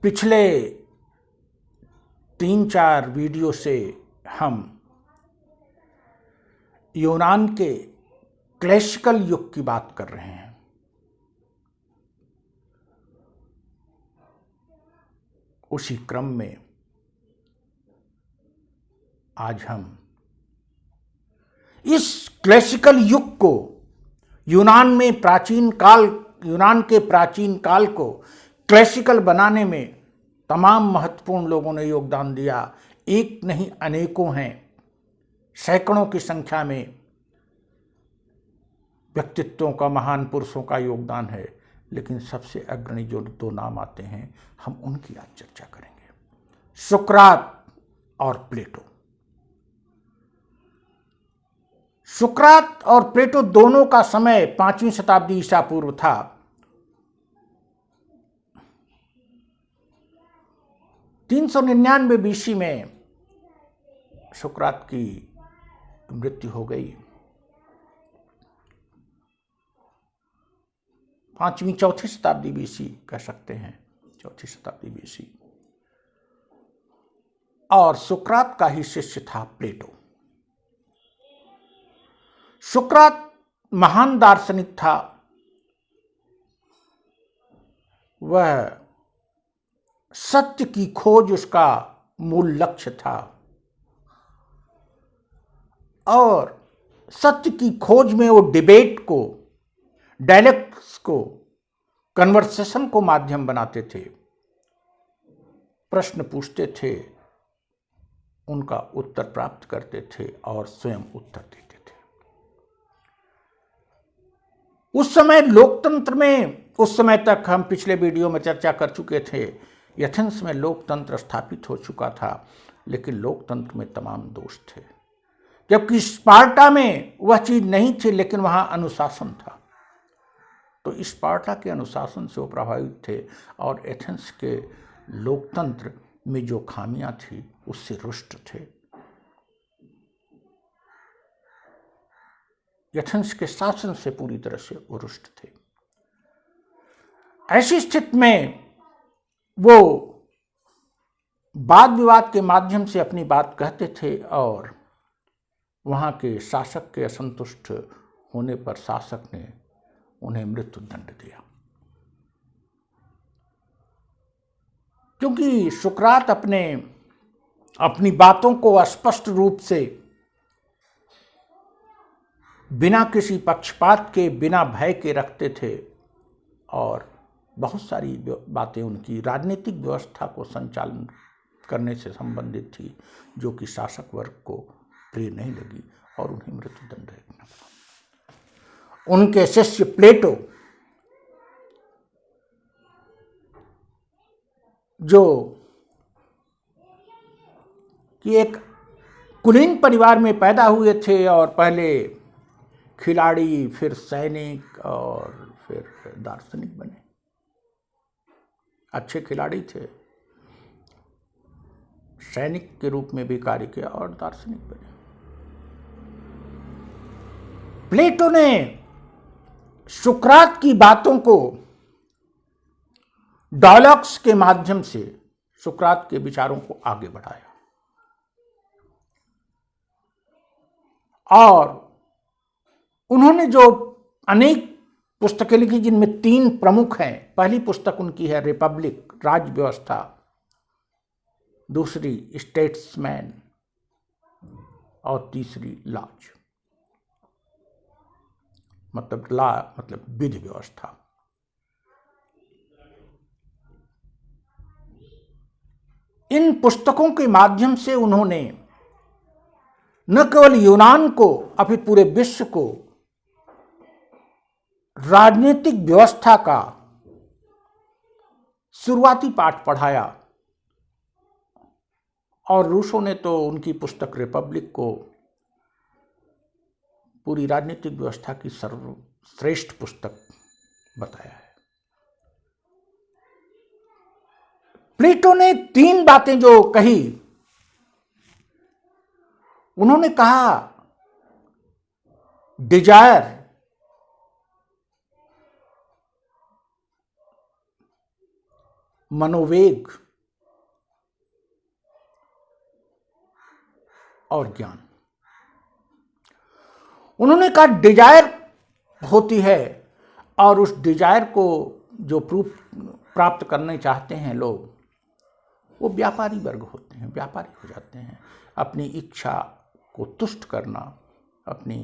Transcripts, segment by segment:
पिछले 3-4 वीडियो से हम यूनान के क्लासिकल युग की बात कर रहे हैं। उसी क्रम में आज हम इस क्लासिकल युग को यूनान के प्राचीन काल को क्लासिकल बनाने में तमाम महत्वपूर्ण लोगों ने योगदान दिया। एक नहीं अनेकों हैं, सैकड़ों की संख्या में व्यक्तित्वों का, महान पुरुषों का योगदान है, लेकिन सबसे अग्रणी जो 2 नाम आते हैं हम उनकी आज चर्चा करेंगे, सुकरात और प्लेटो। सुकरात और प्लेटो दोनों का समय 5वीं शताब्दी ईसा पूर्व था। 399 बीसी में सुकरात की मृत्यु हो गई। 4वीं शताब्दी बीसी कह सकते हैं, 4वीं शताब्दी बीसी। और सुकरात का ही शिष्य था प्लेटो। सुकरात महान दार्शनिक था। वह सत्य की खोज उसका मूल लक्ष्य था और सत्य की खोज में वो डिबेट को, डायलेक्ट्स को, कन्वर्सेशन को माध्यम बनाते थे। प्रश्न पूछते थे, उनका उत्तर प्राप्त करते थे और स्वयं उत्तर देते थे। उस समय लोकतंत्र में, उस समय तक हम पिछले वीडियो में चर्चा कर चुके थे, एथेंस में लोकतंत्र स्थापित हो चुका था, लेकिन लोकतंत्र में तमाम दोष थे। जबकि स्पार्टा में वह चीज नहीं थी, लेकिन वहां अनुशासन था। तो स्पार्टा के अनुशासन से वो प्रभावित थे और एथेंस के लोकतंत्र में जो खामियां थी उससे रुष्ट थे। एथेंस के शासन से पूरी तरह से वो रुष्ट थे। ऐसी स्थिति में वो वाद विवाद के माध्यम से अपनी बात कहते थे और वहां के शासक के असंतुष्ट होने पर शासक ने उन्हें मृत्यु दंड दिया। क्योंकि सुकरात अपनी बातों को स्पष्ट रूप से, बिना किसी पक्षपात के, बिना भय के रखते थे और बहुत सारी बातें उनकी राजनीतिक व्यवस्था को संचालन करने से संबंधित थी, जो कि शासक वर्ग को प्रिय नहीं लगी और उन्हें मृत्युदंड देना पड़ा। उनके शिष्य प्लेटो, जो कि एक कुलीन परिवार में पैदा हुए थे और पहले खिलाड़ी, फिर सैनिक और फिर दार्शनिक बने। अच्छे खिलाड़ी थे, सैनिक के रूप में भी कार्य किया और दार्शनिक बने। प्लेटो ने सुकरात की बातों को डायलॉग्स के माध्यम से सुकरात के विचारों को आगे बढ़ाया और उन्होंने जो अनेक पुस्तकें लिखी, जिनमें 3 प्रमुख हैं। पहली पुस्तक उनकी है रिपब्लिक, राज्य व्यवस्था, दूसरी स्टेट्समैन और तीसरी लॉज, मतलब लॉ मतलब विधि व्यवस्था। इन पुस्तकों के माध्यम से उन्होंने न केवल यूनान को अपितु पूरे विश्व को राजनीतिक व्यवस्था का शुरुआती पाठ पढ़ाया और रूसों ने तो उनकी पुस्तक रिपब्लिक को पूरी राजनीतिक व्यवस्था की सर्वश्रेष्ठ पुस्तक बताया है। प्लेटो ने 3 बातें जो कही, उन्होंने कहा डिजायर, मनोवेग और ज्ञान। उन्होंने कहा डिजायर होती है और उस डिजायर को जो प्राप्त करने चाहते हैं लोग, वो व्यापारी वर्ग होते हैं, व्यापारी हो जाते हैं। अपनी इच्छा को तुष्ट करना, अपनी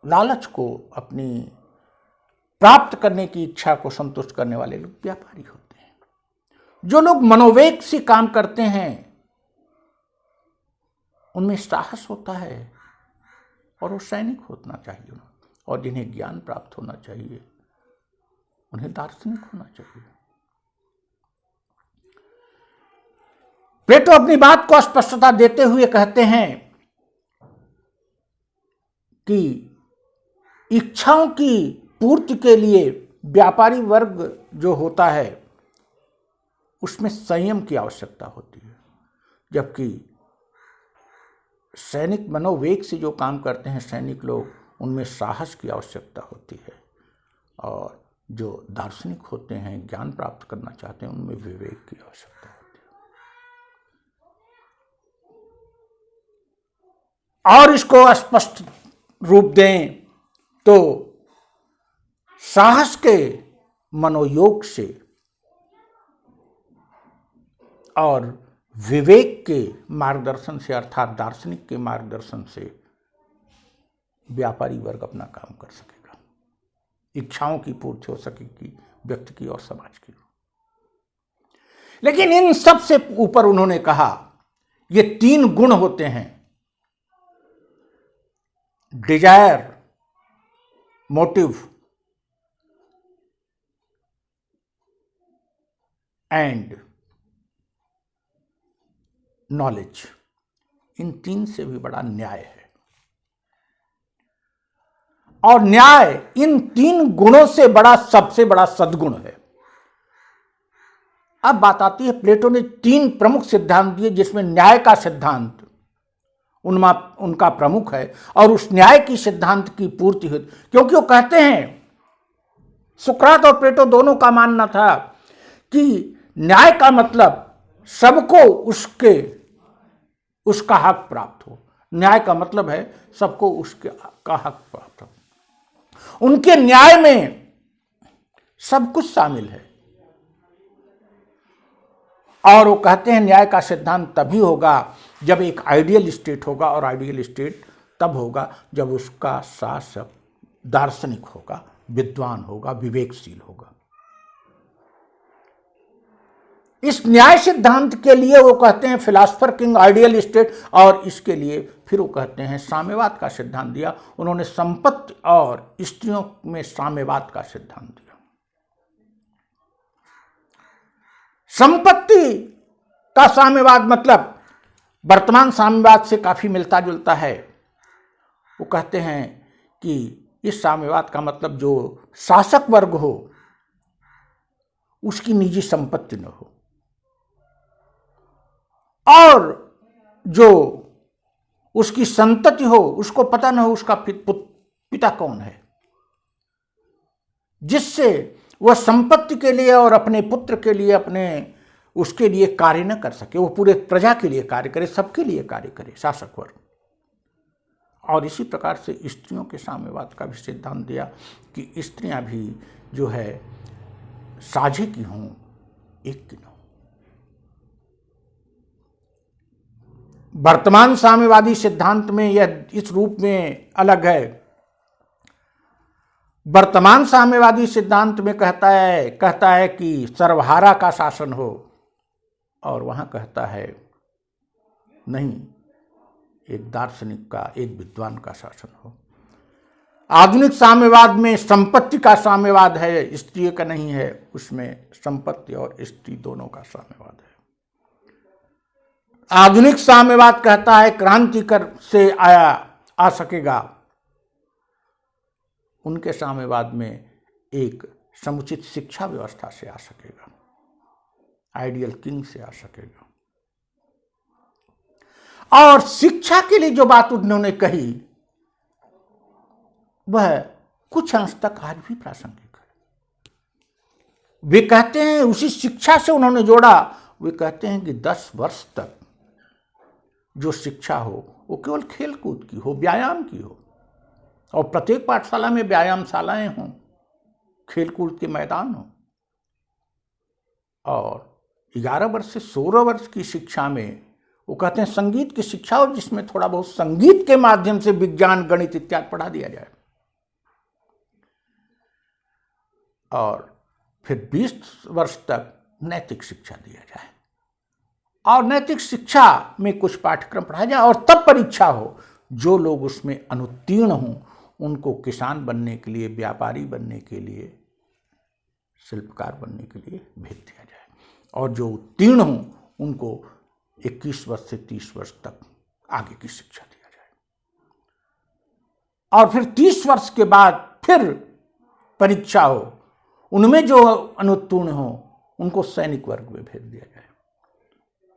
लालच को, अपनी प्राप्त करने की इच्छा को संतुष्ट करने वाले लोग व्यापारी होते हैं। जो लोग मनोवेग से काम करते हैं उनमें साहस होता है और वो सैनिक होना चाहिए, और जिन्हें ज्ञान प्राप्त होना चाहिए उन्हें दार्शनिक होना चाहिए। प्लेटो अपनी बात को स्पष्टता देते हुए कहते हैं कि इच्छाओं की पूर्ति के लिए व्यापारी वर्ग जो होता है उसमें संयम की आवश्यकता होती है, जबकि सैनिक मनोवेग से जो काम करते हैं सैनिक लोग, उनमें साहस की आवश्यकता होती है, और जो दार्शनिक होते हैं, ज्ञान प्राप्त करना चाहते हैं, उनमें विवेक की आवश्यकता होती है। और इसको स्पष्ट रूप दें तो साहस के मनोयोग से और विवेक के मार्गदर्शन से, अर्थात दार्शनिक के मार्गदर्शन से व्यापारी वर्ग अपना काम कर सकेगा, इच्छाओं की पूर्ति हो सकेगी, व्यक्ति की और समाज की। लेकिन इन सब से ऊपर उन्होंने कहा ये 3 गुण होते हैं, डिजायर, मोटिव एंड नॉलेज। इन 3 से भी बड़ा न्याय है, और न्याय इन 3 गुणों से बड़ा, सबसे बड़ा सद्गुण है। अब बात आती है, प्लेटो ने 3 प्रमुख सिद्धांत दिए जिसमें न्याय का सिद्धांत उनका प्रमुख है, और उस न्याय की सिद्धांत की पूर्ति है, क्योंकि वो कहते हैं, सुकरात और प्लेटो दोनों का मानना था कि न्याय का मतलब सबको उसका हक प्राप्त हो। न्याय का मतलब है सबको का हक प्राप्त हो। उनके न्याय में सब कुछ शामिल है, और वो कहते हैं न्याय का सिद्धांत तभी होगा जब एक आइडियल स्टेट होगा, और आइडियल स्टेट तब होगा जब उसका शासक दार्शनिक होगा, विद्वान होगा, विवेकशील होगा। इस न्याय सिद्धांत के लिए वो कहते हैं फिलासफर किंग आइडियल स्टेट, और इसके लिए फिर वो कहते हैं साम्यवाद का सिद्धांत दिया उन्होंने। संपत्ति और स्त्रियों में साम्यवाद का सिद्धांत दिया। संपत्ति का साम्यवाद मतलब वर्तमान साम्यवाद से काफी मिलता जुलता है। वो कहते हैं कि इस साम्यवाद का मतलब जो शासक वर्ग हो उसकी निजी संपत्ति न हो, और जो उसकी संतति हो उसको पता न हो उसका पिता कौन है, जिससे वह संपत्ति के लिए और अपने पुत्र के लिए, उसके लिए कार्य न कर सके। वो पूरे प्रजा के लिए कार्य करे, सबके लिए कार्य करे, शासक वर्ग। और इसी प्रकार से स्त्रियों के साम्यवाद का भी सिद्धांत दिया कि स्त्रियां भी जो है साझे की हों, एक की न हो। वर्तमान साम्यवादी सिद्धांत में यह इस रूप में अलग है। वर्तमान साम्यवादी सिद्धांत में कहता है कि सर्वहारा का शासन हो, और वहां कहता है नहीं, एक दार्शनिक का, एक विद्वान का शासन हो। आधुनिक साम्यवाद में संपत्ति का साम्यवाद है, स्त्री का नहीं है। उसमें संपत्ति और स्त्री दोनों का साम्यवाद है। आधुनिक साम्यवाद कहता है क्रांतिकर से आ सकेगा। उनके साम्यवाद में एक समुचित शिक्षा व्यवस्था से आ सकेगा, आइडियल किंग से आ सकेगा। और शिक्षा के लिए जो बात उन्होंने कही वह कुछ अंश तक आज भी प्रासंगिक है। वे कहते हैं, उसी शिक्षा से उन्होंने जोड़ा, वे कहते हैं कि 10 वर्ष तक जो शिक्षा हो वो केवल खेल कूद की हो, व्यायाम की हो, और प्रत्येक पाठशाला में व्यायामशालाएं हों, खेल कूद के मैदान हों। और 11 वर्ष से 16 वर्ष की शिक्षा में वो कहते हैं संगीत की शिक्षा, और जिसमें थोड़ा बहुत संगीत के माध्यम से विज्ञान, गणित इत्यादि पढ़ा दिया जाए। और फिर 20 वर्ष तक नैतिक शिक्षा दिया जाए, और नैतिक शिक्षा में कुछ पाठ्यक्रम पढ़ाया जाए, और तब परीक्षा हो। जो लोग उसमें अनुत्तीर्ण हों उनको किसान बनने के लिए, व्यापारी बनने के लिए, शिल्पकार बनने के लिए भेज दिया जाए, और जो उत्तीर्ण हों उनको 21 वर्ष से 30 वर्ष तक आगे की शिक्षा दिया जाए। और फिर 30 वर्ष के बाद फिर परीक्षा हो, उनमें जो अनुत्तीर्ण हो उनको सैनिक वर्ग में भेज दिया जाए,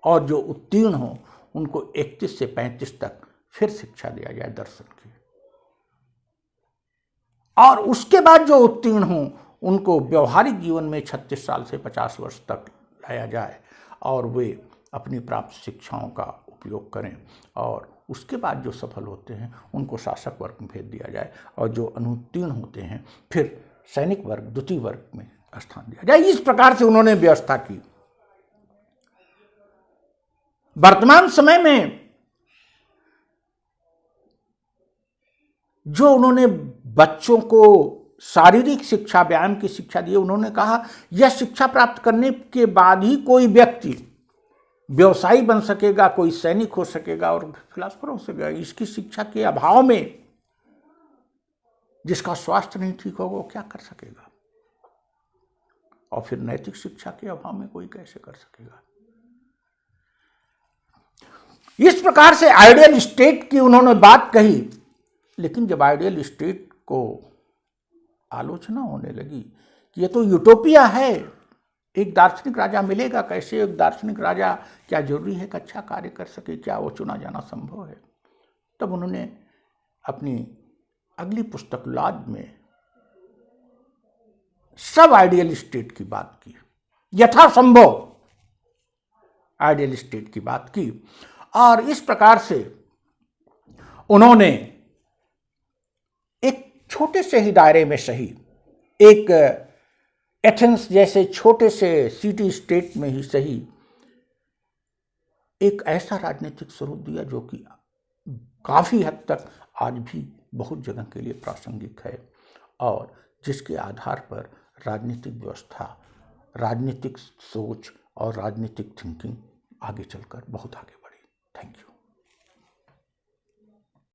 और जो उत्तीर्ण हो उनको 31 से 35 तक फिर शिक्षा दिया जाए दर्शन की। और उसके बाद जो उत्तीर्ण हो उनको व्यवहारिक जीवन में 36 साल से 50 वर्ष तक लाया जाए, और वे अपनी प्राप्त शिक्षाओं का उपयोग करें, और उसके बाद जो सफल होते हैं उनको शासक वर्ग में भेज दिया जाए, और जो अनुत्तीर्ण होते हैं फिर सैनिक वर्ग, द्वितीय वर्ग में स्थान दिया जाए। इस प्रकार से उन्होंने व्यवस्था की। वर्तमान समय में जो उन्होंने बच्चों को शारीरिक शिक्षा, व्यायाम की शिक्षा दी, उन्होंने कहा यह शिक्षा प्राप्त करने के बाद ही कोई व्यक्ति व्यवसायी बन सकेगा, कोई सैनिक हो सकेगा और फिलासफर हो सकेगा। इसकी शिक्षा के अभाव में जिसका स्वास्थ्य नहीं ठीक होगा वो क्या कर सकेगा, और फिर नैतिक शिक्षा के अभाव में कोई कैसे कर सकेगा। इस प्रकार से आइडियल स्टेट की उन्होंने बात कही। लेकिन जब आइडियल स्टेट को आलोचना होने लगी कि ये तो यूटोपिया है, एक दार्शनिक राजा मिलेगा कैसे, एक दार्शनिक राजा क्या जरूरी है कि अच्छा कार्य कर सके, क्या वो चुना जाना संभव है, तब उन्होंने अपनी अगली पुस्तक लॉज में सब आइडियल स्टेट की बात की, यथासंभव आइडियल स्टेट की बात की। और इस प्रकार से उन्होंने एक छोटे से ही दायरे में सही, एक एथेंस जैसे छोटे से सिटी स्टेट में ही सही, एक ऐसा राजनीतिक स्वरूप दिया जो कि काफ़ी हद तक आज भी बहुत जगह के लिए प्रासंगिक है, और जिसके आधार पर राजनीतिक व्यवस्था, राजनीतिक सोच और राजनीतिक थिंकिंग आगे चलकर बहुत आगे